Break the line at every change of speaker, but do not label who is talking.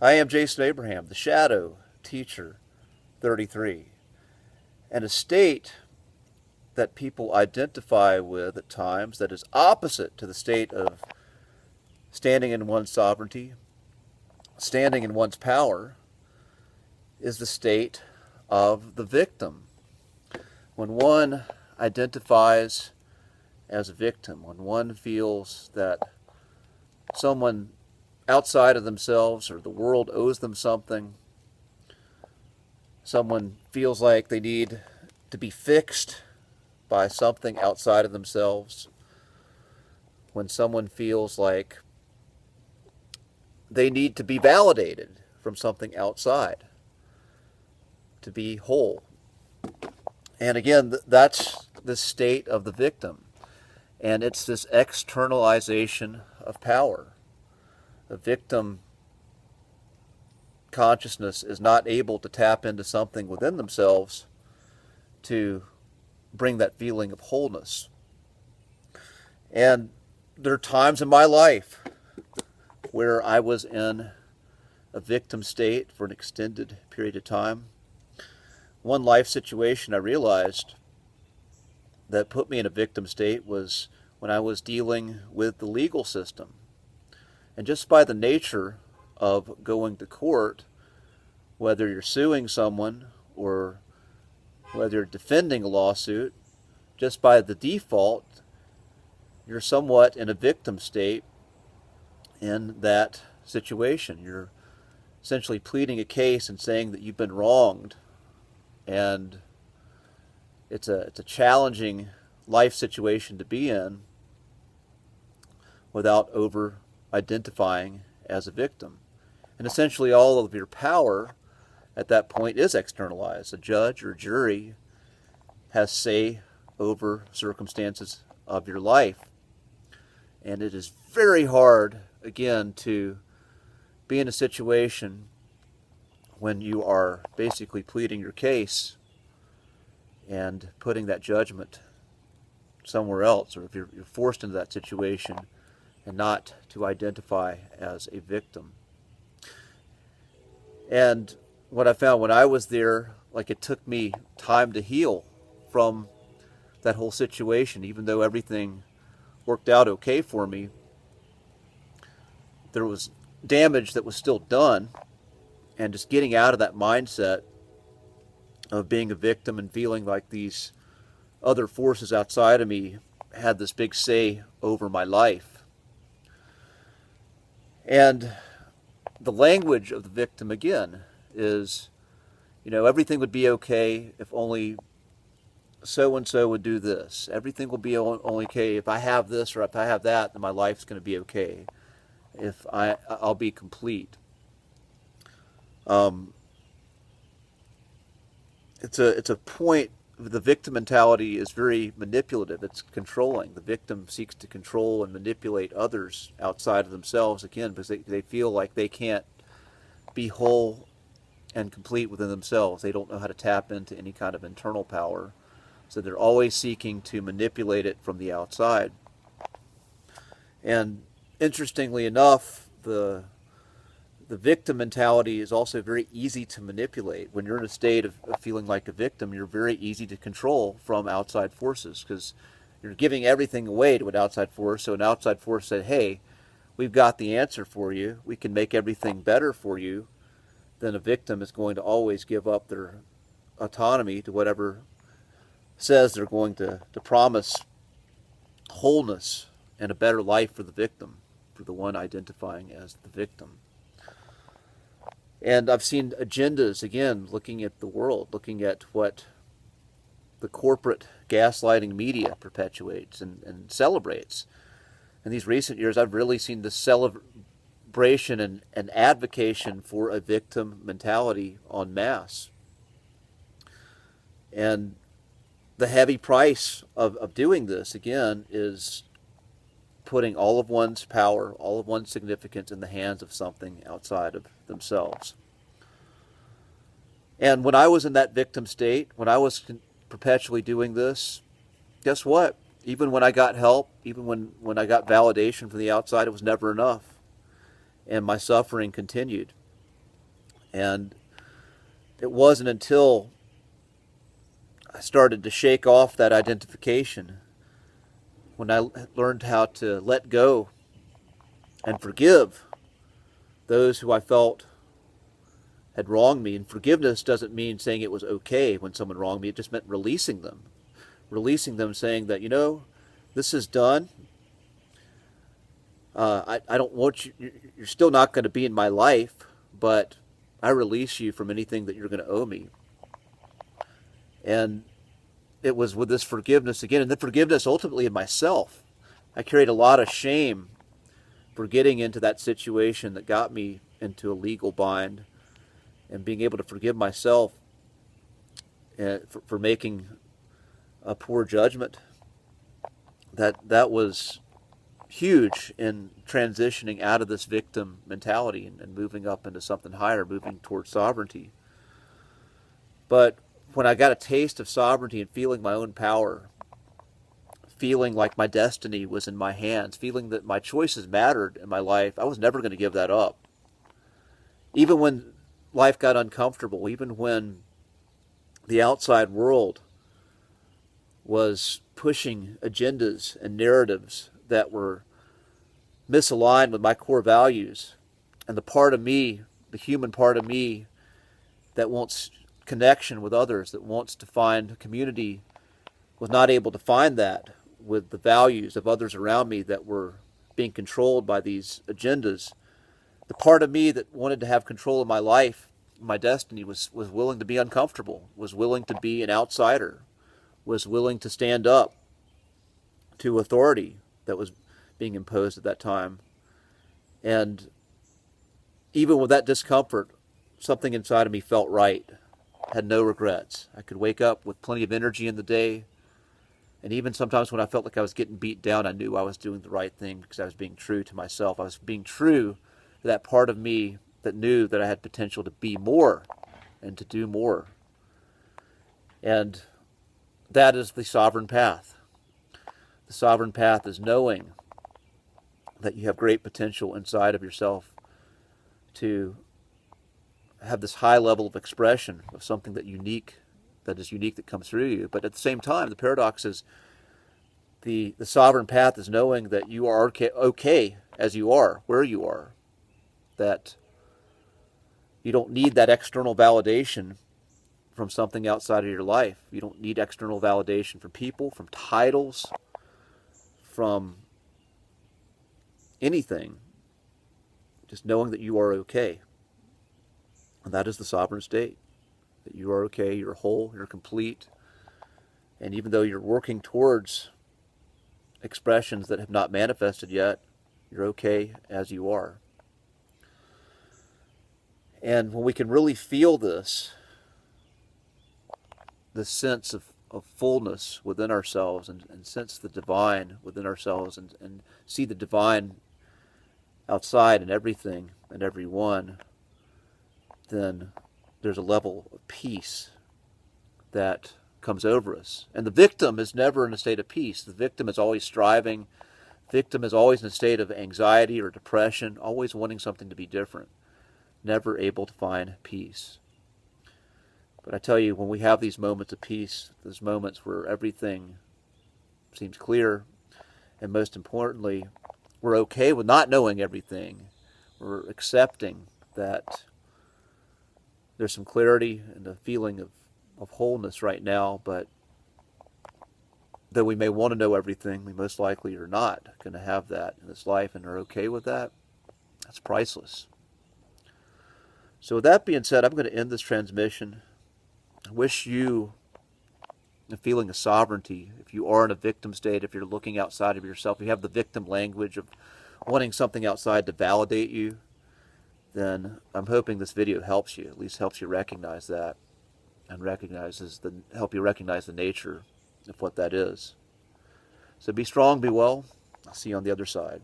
I am Jason Abraham, the Shadow Teacher 33, and a state that people identify with at times that is opposite to the state of standing in one's sovereignty, standing in one's power, is the state of the victim. When one identifies as a victim, when one feels that someone outside of themselves or the world owes them something, someone feels like they need to be fixed by something outside of themselves, when someone feels like they need to be validated from something outside to be whole. And again, that's the state of the victim. And it's this externalization of power. The victim consciousness is not able to tap into something within themselves to bring that feeling of wholeness. And there are times in my life where I was in a victim state for an extended period of time. One life situation I realized that put me in a victim state was when I was dealing with the legal system. And just by the nature of going to court, whether you're suing someone or whether you're defending a lawsuit, just by the default, you're somewhat in a victim state in that situation. You're essentially pleading a case and saying that you've been wronged. And it's a challenging life situation to be in without over-identifying as a victim. And essentially all of your power at that point is externalized. A judge or jury has say over circumstances of your life. And it is very hard, again, to be in a situation when you are basically pleading your case and putting that judgment somewhere else, or if you're forced into that situation and not to identify as a victim. And what I found when I was there, like it took me time to heal from that whole situation. Even though everything worked out okay for me, there was damage that was still done. And just getting out of that mindset of being a victim and feeling like these other forces outside of me had this big say over my life. And the language of the victim, again, is, everything would be okay if only so-and-so would do this. Everything will be only okay if I have this or if I have that, then my life's going to be okay. If I'll be complete. It's a point. The victim mentality is very manipulative. It's controlling. The victim seeks to control and manipulate others outside of themselves, again, because they feel like they can't be whole and complete within themselves. They don't know how to tap into any kind of internal power. So they're always seeking to manipulate it from the outside. And interestingly enough, the victim mentality is also very easy to manipulate. When you're in a state of feeling like a victim, you're very easy to control from outside forces because you're giving everything away to an outside force. So an outside force said, hey, we've got the answer for you. We can make everything better for you. Then a victim is going to always give up their autonomy to whatever says they're going to promise wholeness and a better life for the victim, for the one identifying as the victim. And I've seen agendas, again, looking at the world, looking at what the corporate gaslighting media perpetuates and celebrates. In these recent years, I've really seen the celebration and advocation for a victim mentality en masse. And the heavy price of doing this, again, is putting all of one's power, all of one's significance in the hands of something outside of themselves. And when I was in that victim state, when I was perpetually doing this, guess what? Even when I got help, even when I got validation from the outside, it was never enough. And my suffering continued. And it wasn't until I started to shake off that identification, when I learned how to let go and forgive those who I felt had wronged me. And forgiveness doesn't mean saying it was okay when someone wronged me. It just meant releasing them. Releasing them, saying that, this is done. I don't want you, you're still not going to be in my life, but I release you from anything that you're going to owe me. And it was with this forgiveness again, and the forgiveness ultimately in myself. I carried a lot of shame for getting into that situation that got me into a legal bind, and being able to forgive myself for making a poor judgment. That was huge in transitioning out of this victim mentality and moving up into something higher, moving towards sovereignty. But when I got a taste of sovereignty and feeling my own power, feeling like my destiny was in my hands, feeling that my choices mattered in my life, I was never going to give that up. Even when life got uncomfortable, even when the outside world was pushing agendas and narratives that were misaligned with my core values, and the part of me, the human part of me that wants connection with others, that wants to find community, was not able to find that with the values of others around me that were being controlled by these agendas. The part of me that wanted to have control of my life, my destiny, was willing to be uncomfortable, was willing to be an outsider, was willing to stand up to authority that was being imposed at that time. And even with that discomfort, something inside of me felt right, had no regrets. I could wake up with plenty of energy in the day. And even sometimes when I felt like I was getting beat down, I knew I was doing the right thing because I was being true to myself. I was being true to that part of me that knew that I had potential to be more and to do more. And that is the sovereign path. The sovereign path is knowing that you have great potential inside of yourself to have this high level of expression of something that is unique that comes through you. But at the same time, the paradox is the sovereign path is knowing that you are okay as you are, where you are. That you don't need that external validation from something outside of your life. You don't need external validation from people, from titles, from anything. Just knowing that you are okay. And that is the sovereign state. That you are okay, you're whole, you're complete. And even though you're working towards expressions that have not manifested yet, you're okay as you are. And when we can really feel this sense of fullness within ourselves, and sense the divine within ourselves, and see the divine outside in everything and everyone, then there's a level of peace that comes over us. And the victim is never in a state of peace. The victim is always striving. The victim is always in a state of anxiety or depression, always wanting something to be different, never able to find peace. But I tell you, when we have these moments of peace, those moments where everything seems clear, and most importantly, we're okay with not knowing everything. We're accepting that there's some clarity and a feeling of wholeness right now, but though we may want to know everything, we most likely are not going to have that in this life, and are okay with that. That's priceless. So with that being said, I'm going to end this transmission. I wish you a feeling of sovereignty. If you are in a victim state, if you're looking outside of yourself, you have the victim language of wanting something outside to validate you, then I'm hoping this video helps you, at least helps you recognize that, and help you recognize the nature of what that is. So be strong, be well. I'll see you on the other side.